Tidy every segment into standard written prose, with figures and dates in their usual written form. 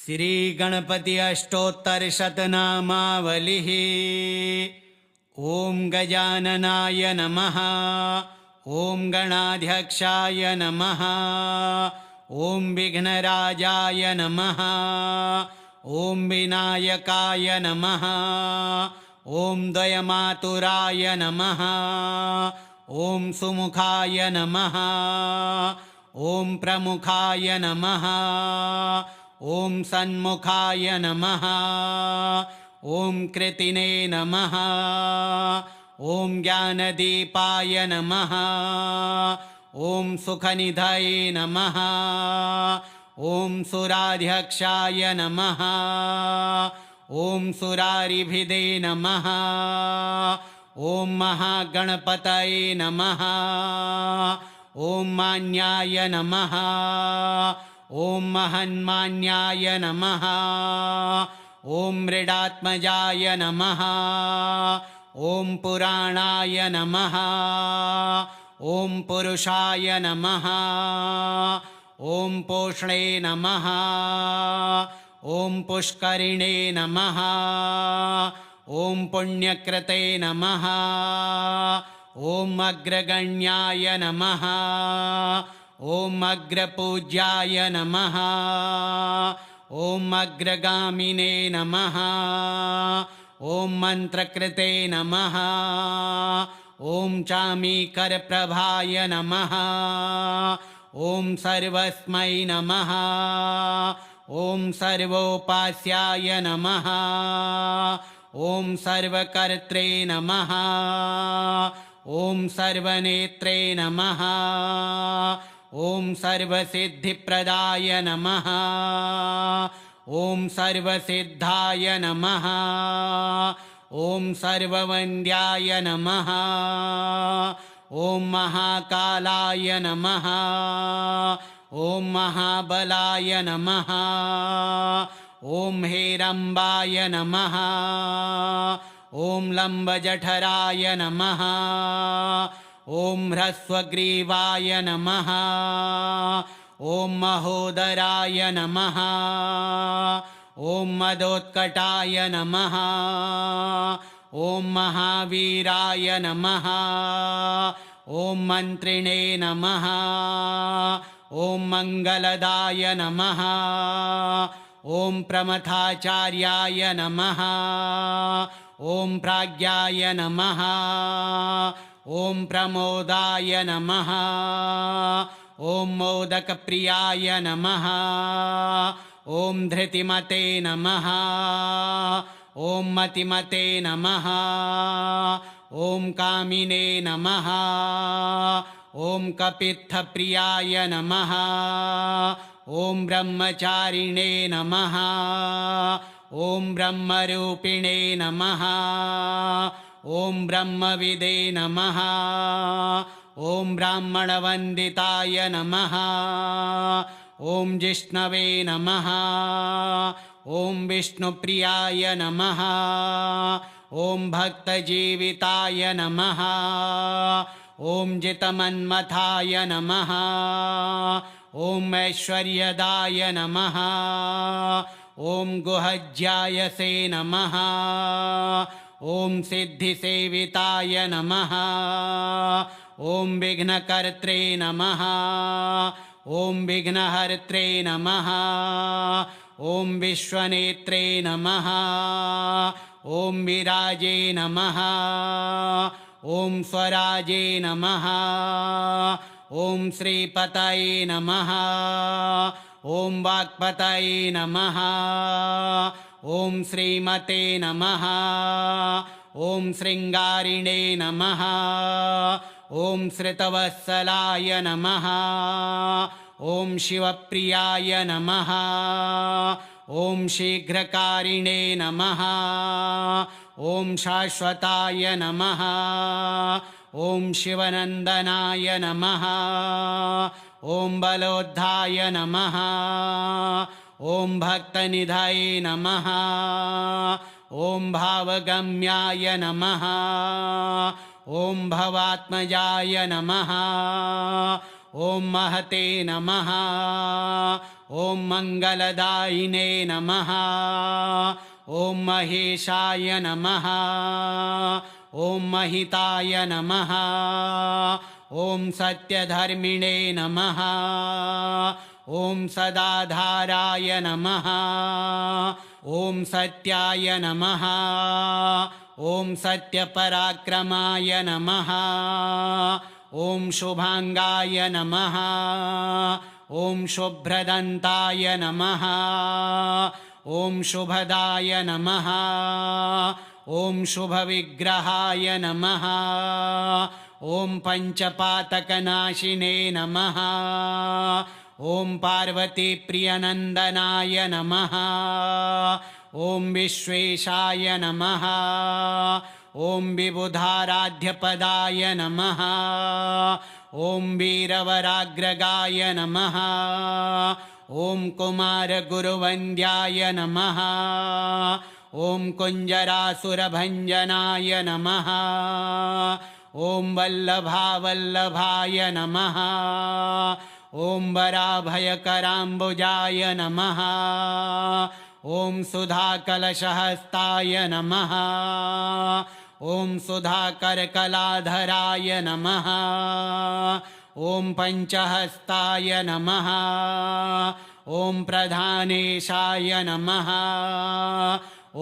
श्रीगणपति अष्टोत्तरशतनामावलिः। ॐ गजाननाय नमः। ॐ गणाध्यक्षाय नमः। ॐ विघ्नराजाय नमः। ॐ विनायकाय नमः। ॐ द्वयमातुराय नमः। ॐ सुमुखाय नमः। ॐ प्रमुखाय नमः। ॐ सन्मुखाय नमः। ॐ कृतिने नमः। ॐ ज्ञानदीपाय नमः। ॐ सुखनिधये नमः। ॐ सुराध्यक्षाय नमः। ॐ सुरारिभिदे नमः। ॐ महागणपतये नमः। ॐ मान्याय नमः। ॐ महन्मान्याय नमः। ॐ मृडात्मजाय नमः। ॐ पुराणाय नमः। ॐ पुरुषाय नमः। ॐ पोषणे नमः। ॐ पुष्करिणे नमः। ॐ पुण्यकृते नमः। ॐ अग्रगण्याय नमः। ॐ अग्रपूज्याय नमः। ॐ अग्रगामिने नमः। ॐ मन्त्रकृते नमः। ॐ चामीकरप्रभाय नमः। ॐ सर्वस्मै नमः। ॐ सर्वोपास्याय नमः। ॐ सर्वकर्त्रे नमः। ॐ सर्वनेत्रे नमः। ॐ सर्वसिद्धिप्रदाय नमः। ॐ सर्वसिद्धाय नमः। ॐ सर्ववन्द्याय नमः। ॐ महाकालाय नमः। ॐ महाबलाय नमः। ॐ हेरम्बाय नमः। ॐ लम्बजठराय नमः। ॐ ह्रस्वग्रीवाय नमः। ॐ महोदराय नमः। ॐ मदोत्कटाय नमः। ॐ महावीराय नमः। ॐ मन्त्रिणे नमः। ॐ मङ्गलदाय नमः। ॐ प्रमथाचार्याय नमः। ॐ प्राज्ञाय नमः। ॐ प्रमोदाय नमः। ॐ मोदकप्रियाय नमः। ॐ धृतिमते नमः। ॐ मतिमते नमः। ॐ कामिने नमः। ॐ कपित्थप्रियाय नमः। ॐ ब्रह्मचारिणे नमः। ॐ ब्रह्मरूपिणे नमः। ॐ ब्रह्मविदे नमः। ॐ ब्राह्मणवन्दिताय नमः। ॐ जिष्णवे नमः। ॐ विष्णुप्रियाय नमः। ॐ भक्तजीविताय नमः। ॐ जितमन्मथाय नमः। ॐ ऐश्वर्यदाय नमः। ॐ गुहज्यायसे नमः। ॐ सिद्धिसेविताय नमः। ॐ विघ्नकर्त्रे नमः। ॐ विघ्नहर्त्रे नमः। ॐ विश्वनेत्रे नमः। ॐ विराजे नमः। ॐ स्वराजे नमः। ॐ श्रीपतये नमः। ॐ वाक्पतये नमः। ॐ श्रीमते नमः। ॐ शृङ्गारिणे नमः। ॐ श्रितवत्सलाय नमः। ॐ शिवप्रियाय नमः। ॐ शीघ्रकारिणे नमः। ॐ शाश्वताय नमः। ॐ शिवनन्दनाय नमः। ॐ बलोद्धाय नमः। ॐ भक्तनिधये नमः। ॐ भावगम्याय नमः। ॐ भवात्मजाय नमः। ॐ महते नमः ॐ मङ्गलदायिने नमः ॐ महेशाय नमः ॐ महिताय नमः ॐ सत्यधर्मिणे नमः ॐ सदाधाराय नमः ॐ सत्याय नमः ॐ सत्यपराक्रमाय नमः ॐ शुभांगाय नमः ॐ शुभ्रदन्ताय नमः ॐ शुभदाय नमः ॐ शुभविग्रहाय नमः ॐ पञ्चपातकनाशिने नमः ॐ पार्वतीप्रियनन्दनाय नमः ॐ विश्वेशाय नमः ॐ विबुधाराध्यपदाय नमः ॐ वीरवराग्रगाय नमः ॐ कुमारगुरुवन्द्याय नमः ॐ कुञ्जरासुरभञ्जनाय नमः ॐ वल्लभावल्लभाय नमः ॐ वराभयकराम्बुजाय नमः ॐ सुधाकलशहस्ताय नमः ॐ सुधाकरकलाधराय नमः ॐ पञ्चहस्ताय नमः ॐ प्रधानेशाय नमः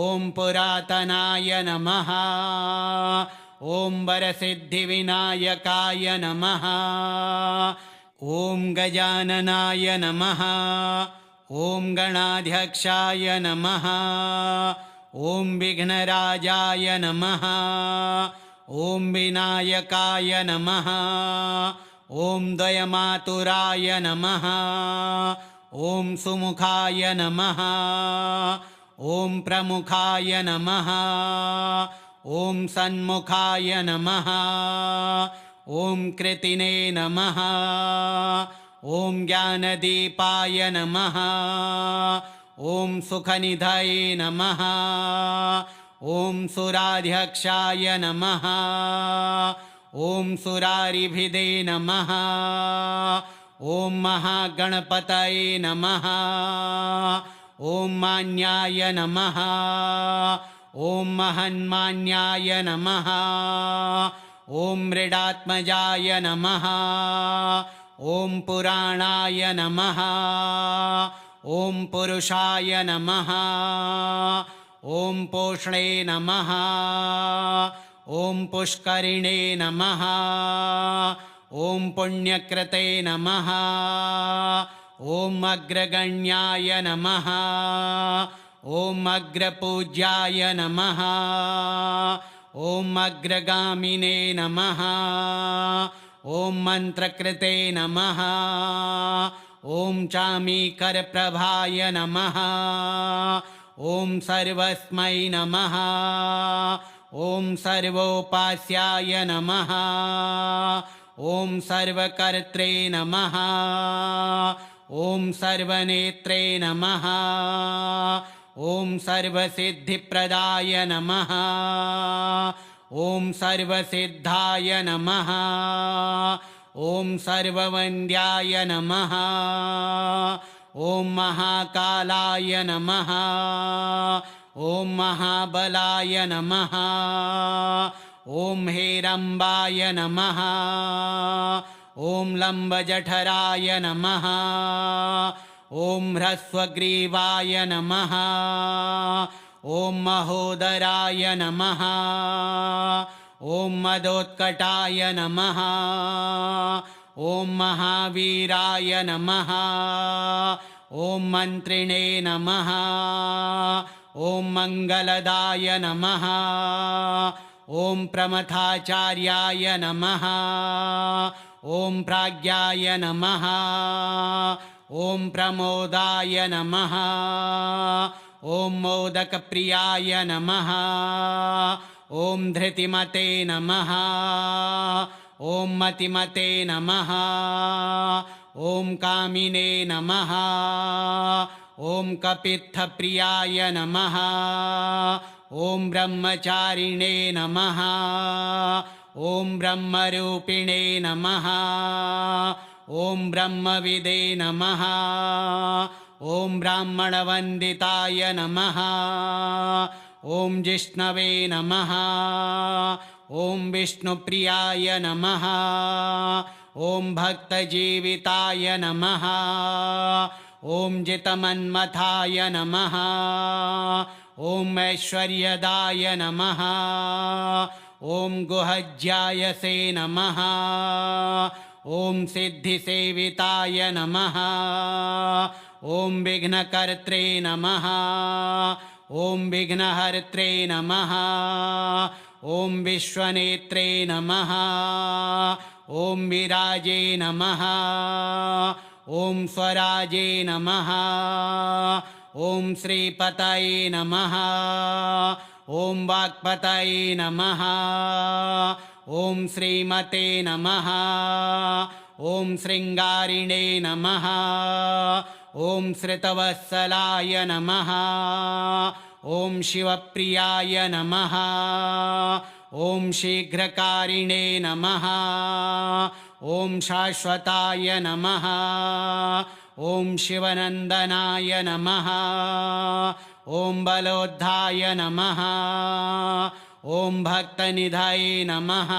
ॐ पुरातनाय नमः ॐ वरसिद्धिविनायकाय नमः ॐ गजाननाय नमः ॐ गणाध्यक्षाय नमः ॐ विघ्नराजाय नमः ॐ विनायकाय नमः ॐ द्वयमातुराय नमः ॐ सुमुखाय नमः ॐ प्रमुखाय नमः ॐ सन्मुखाय नमः ॐ कृतिने नमः ॐ ज्ञानदीपाय नमः ॐ सुखनिधये नमः ॐ सुराध्यक्षाय नमः ॐ सुरारिभिदे नमः ॐ महागणपतये नमः ॐ मान्याय नमः ॐ महन्मान्याय नमः ॐ मृडात्मजाय नमः ॐ पुराणाय नमः ॐ पुरुषाय नमः ॐ पोष्णे नमः ॐ पुष्करिणे नमः ॐ पुण्यकृते नमः ॐ अग्रगण्याय नमः ॐ अग्रपूज्याय नमः ॐ अग्रगामिने नमः ॐ मन्त्रकृते नमः ॐ चामीकरप्रभाय नमः ॐ सर्वस्मै नमः ॐ सर्वोपास्याय नमः ॐ सर्वकर्त्रे नमः ॐ सर्वनेत्रे नमः ॐ सर्वसिद्धिप्रदाय नमः ॐ सर्वसिद्धाय नमः ॐ सर्ववन्द्याय नमः ॐ महाकालाय नमः ॐ महाबलाय नमः ॐ हेरम्बाय नमः ॐ लम्बजठराय नमः ॐ ह्रस्वग्रीवाय नमः ॐ महोदराय नमः ॐ मदोत्कटाय नमः ॐ महावीराय नमः ॐ मन्त्रिणे नमः ॐ मङ्गलदाय नमः ॐ प्रमथाचार्याय नमः ॐ प्राज्ञाय नमः ॐ प्रमोदाय नमः ॐ मोदकप्रियाय नमः ॐ धृतिमते नमः ॐ मतिमते नमः ॐ कामिने नमः ॐ कपित्थप्रियाय नमः ॐ ब्रह्मचारिणे नमः ॐ ब्रह्मरूपिणे नमः ॐ ब्रह्मविदे नमः ॐ ब्राह्मणवन्दिताय नमः ॐ जिष्णवे नमः ॐ विष्णुप्रियाय नमः ॐ भक्तजीविताय नमः ॐ जितमन्मथाय नमः ॐ ऐश्वर्यदाय नमः ॐ गुहज्यायसे नमः ॐ सिद्धिसेविताय नमः ॐ विघ्नकर्त्रे नमः ॐ विघ्नहर्त्रे नमः ॐ विश्वनेत्रे नमः ॐ विराजे नमः ॐ स्वराजे नमः ॐ श्रीपतये नमः ॐ वाक्पतये नमः ॐ श्रीमते नमः ॐ शृङ्गारिणे नमः ॐ श्रितवत्सलाय नमः ॐ शिवप्रियाय नमः ॐ शीघ्रकारिणे नमः ॐ शाश्वताय नमः ॐ शिवनन्दनाय नमः ॐ बलोद्धाय नमः ॐ भक्तनिधये नमः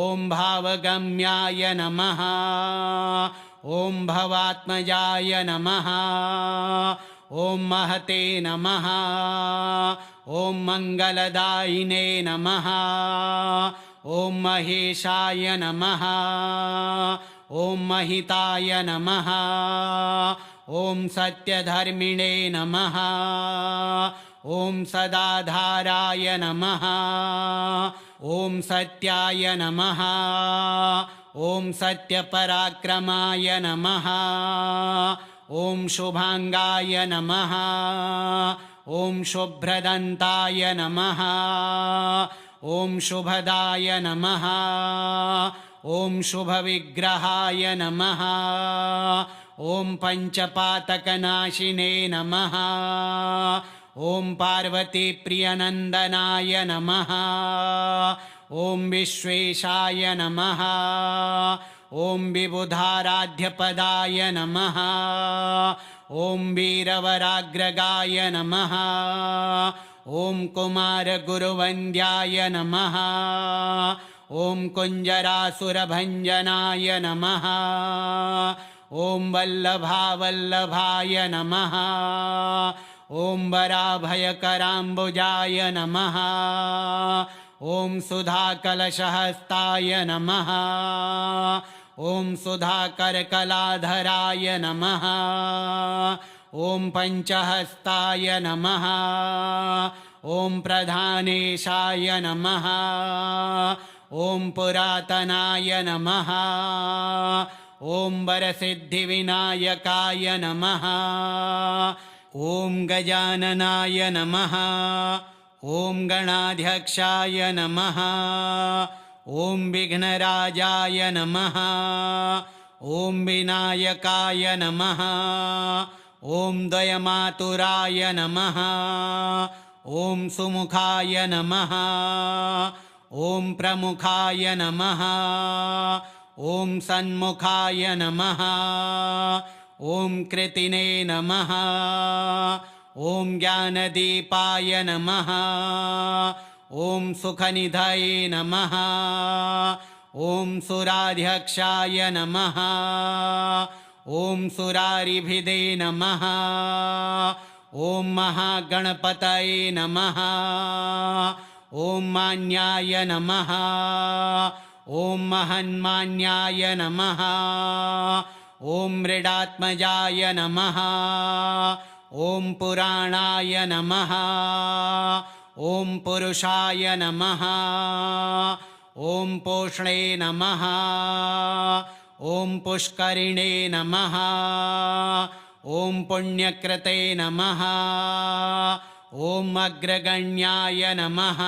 ॐ भावगम्याय नमः ॐ भवात्मजाय नमः ॐ महते नमः ॐ मङ्गलदायिने नमः ॐ महेशाय नमः ॐ महिताय नमः ॐ सत्यधर्मिणे नमः ॐ सदाधाराय नमः ॐ सत्याय नमः ॐ सत्यपराक्रमाय नमः ॐ शुभांगाय नमः ॐ शुभ्रदन्ताय नमः ॐ शुभदाय नमः ॐ शुभविग्रहाय नमः ॐ पञ्चपातकनाशिने नमः ॐ पार्वतीप्रियनन्दनाय नमः ॐ विश्वेशाय नमः ॐ विबुधाराध्यपदाय नमः ॐ वीरवराग्रगाय नमः ॐ कुमारगुरुवन्द्याय नमः ॐ कुञ्जरासुरभञ्जनाय नमः ॐ वल्लभावल्लभाय नमः ॐ वराभयकराम्बुजाय नमः ॐ सुधाकलशहस्ताय नमः ॐ सुधाकरकलाधराय नमः ॐ पञ्चहस्ताय नमः ॐ प्रधानेशाय नमः ॐ पुरातनाय नमः ॐ वरसिद्धिविनायकाय नमः ॐ गजाननाय नमः ॐ गणाध्यक्षाय नमः ॐ विघ्नराजाय नमः ॐ विनायकाय नमः ॐ द्वयमातुराय नमः ॐ सुमुखाय नमः ॐ प्रमुखाय नमः ॐ सन्मुखाय नमः ॐ कृतिने नमः ॐ ज्ञानदीपाय नमः ॐ सुखनिधये नमः ॐ सुराध्यक्षाय नमः ॐ सुरारिभिदे नमः ॐ महागणपतये नमः ॐ मान्याय नमः ॐ महन्मान्याय नमः ॐ मृडात्मजाय नमः ॐ पुराणाय नमः ॐ पुरुषाय नमः ॐ पोष्णे नमः ॐ पुष्करिणे नमः ॐ पुण्यकृते नमः ॐ अग्रगण्याय नमः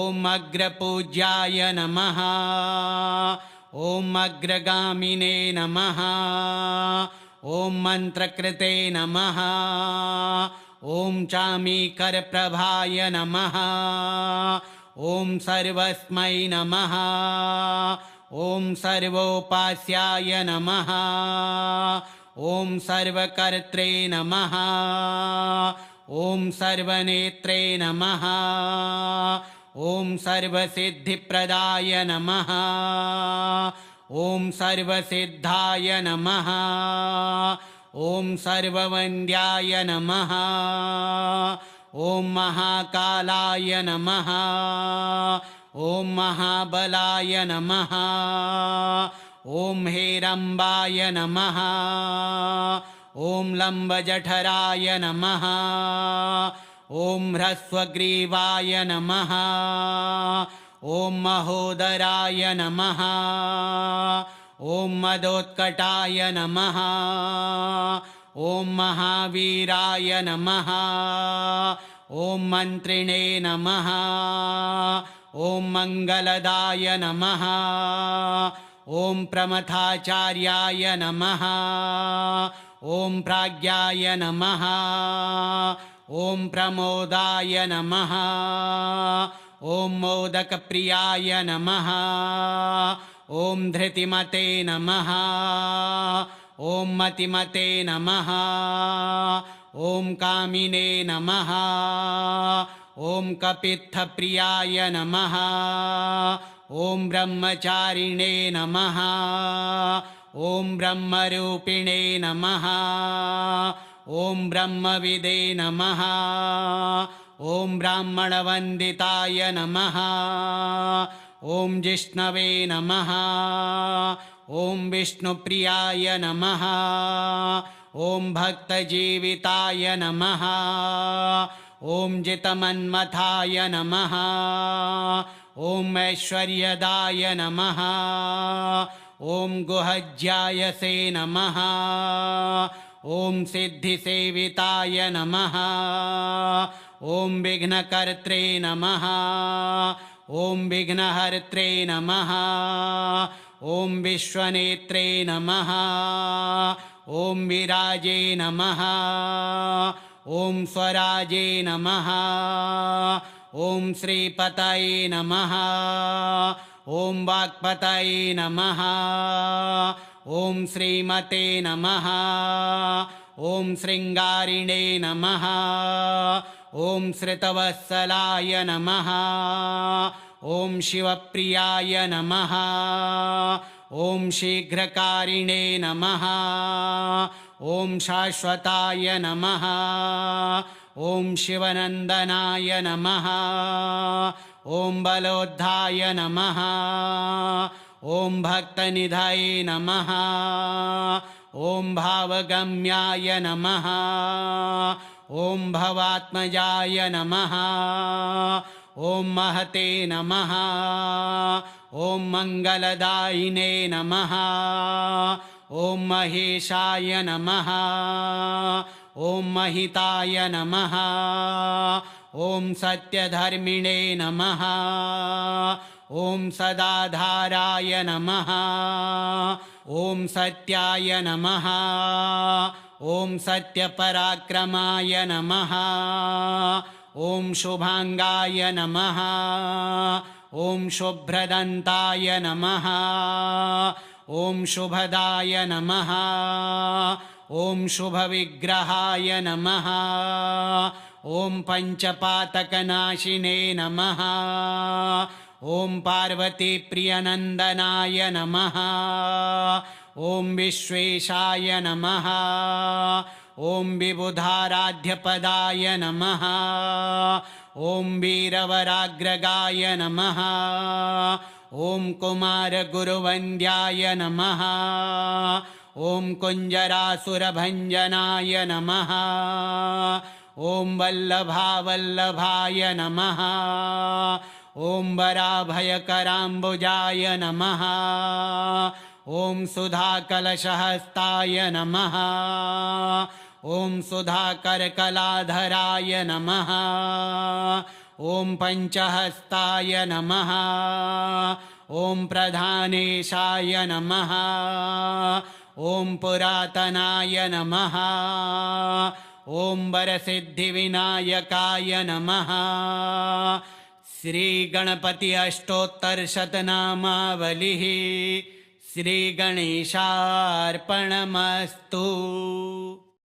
ॐ अग्रपूज्याय नमः ॐ अग्रगामिने नमः ॐ मन्त्रकृते नमः ॐ चामीकरप्रभाय नमः ॐ सर्वस्मै नमः ॐ सर्वोपास्याय नमः ॐ सर्वकर्त्रे नमः ॐ सर्वनेत्रे नमः ॐ सर्वसिद्धिप्रदाय नमः ॐ सर्वसिद्धाय नमः ॐ सर्ववन्द्याय नमः ॐ महाकालाय नमः ॐ महाबलाय नमः ॐ हेरम्बाय नमः ॐ लम्बजठराय नमः ॐ ह्रस्वग्रीवाय नमः ॐ महोदराय नमः ॐ मदोत्कटाय नमः ॐ महावीराय नमः ॐ मन्त्रिणे नमः ॐ मङ्गलदाय नमः ॐ प्रमथाचार्याय नमः ॐ प्राज्ञाय नमः ॐ प्रमोदाय नमः ॐ मोदकप्रियाय नमः ॐ धृतिमते नमः ॐ मतिमते नमः ॐ कामिने नमः ॐ कपित्थप्रियाय नमः ॐ ब्रह्मचारिणे नमः ॐ ब्रह्मरूपिणे नमः ॐ ब्रह्मविदे नमः ॐ ब्राह्मणवन्दिताय नमः ॐ जिष्णवे नमः ॐ विष्णुप्रियाय नमः ॐ भक्तजीविताय नमः ॐ जितमन्मथाय नमः ॐ ऐश्वर्यदाय नमः ॐ गुहज्यायसे नमः ॐ सिद्धिसेविताय नमः ॐ विघ्नकर्त्रे नमः ॐ विघ्नहर्त्रे नमः ॐ विश्वनेत्रे नमः ॐ विराजे नमः ॐ स्वराजे नमः ॐ श्रीपतये नमः ॐ वाक्पतये नमः ॐ श्रीमते नमः ॐ शृङ्गारिणे नमः ॐ श्रितवत्सलाय नमः ॐ शिवप्रियाय नमः ॐ शीघ्रकारिणे नमः ॐ शाश्वताय नमः ॐ शिवनन्दनाय नमः ॐ बलोद्धाय नमः ॐ भक्तनिधये नमः ॐ भावगम्याय नमः ॐ भवात्मजाय नमः ॐ महते नमः ॐ मङ्गलदायिने नमः ॐ महेशाय नमः ॐ महिताय नमः ॐ सत्यधर्मिणे नमः ॐ सदाधाराय नमः ॐ सत्याय नमः ॐ सत्यपराक्रमाय नमः ॐ शुभांगाय नमः ॐ शुभ्रदन्ताय नमः ॐ शुभदाय नमः ॐ शुभविग्रहाय नमः ॐ पञ्चपातकनाशिने नमः ॐ पार्वतीप्रियनन्दनाय नमः ॐ विश्वेशाय नमः ॐ विबुधाराध्यपदाय नमः ॐ वीरवराग्रगाय नमः ॐ कुमारगुरुवन्द्याय नमः ॐ कुञ्जरासुरभञ्जनाय नमः ॐ वल्लभावल्लभाय नमः ॐ वराभयकराम्बुजाय नमः ॐ सुधाकलशहस्ताय नमः ॐ सुधाकरकलाधराय नमः ॐ पञ्चहस्ताय नमः ॐ प्रधानेशाय नमः ॐ पुरातनाय नमः ॐ वरसिद्धिविनायकाय नमः श्रीगणपति अष्टोत्तरशतनामावलिः श्रीगणेशार्पणमस्तु।